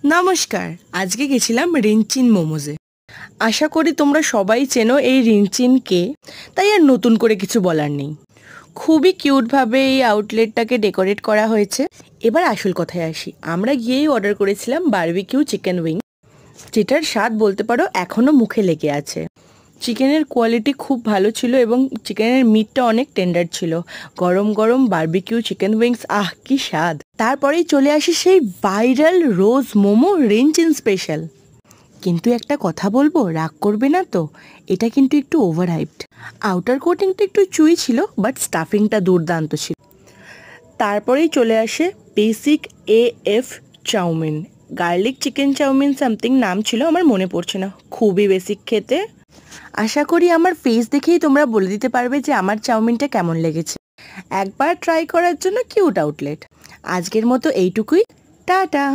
নমস্কার, আজকে গেছিলাম রিনচিন মোমোজে। আশা করি তোমরা সবাই চেনো এই রিনচিনকে, তাই আর নতুন করে কিছু বলার নেই। খুবই কিউটভাবে এই আউটলেটটাকে ডেকোরেট করা হয়েছে। এবার আসল কথায় আসি, আমরা গিয়েই অর্ডার করেছিলাম বারবিকিউ চিকেন উইং, যেটার স্বাদ বলতে পারো এখনও মুখে লেগে আছে। চিকেনের কোয়ালিটি খুব ভালো ছিল এবং চিকেনের মিটটা অনেক টেন্ডার ছিল। গরম গরম বারবিকিউ চিকেন উইংস, আহ কি স্বাদ! তারপরেই চলে আসি সেই ভাইরাল রোজ মোমো রিনচিন স্পেশাল। কিন্তু একটা কথা বলবো, রাগ করবে না তো? এটা কিন্তু একটু ওভার হাইপড। আউটার কোটিংটা একটু চুই ছিল, বাট স্টাফিংটা দুর্দান্ত ছিল। তারপরেই চলে আসে বেসিক এএফ chow mein, garlic chicken chow mein something নাম ছিল, আমার মনে পড়ছে না। খুবই বেসিক খেতে। আশা করি আমার ফেস দেখেই তোমরা বলে দিতে পারবে যে আমার চাউমিনটা কেমন লেগেছে। একবার ট্রাই করার জন্য কিউট আউটলেট। আজকের মতো এইটুকুই। টাটা।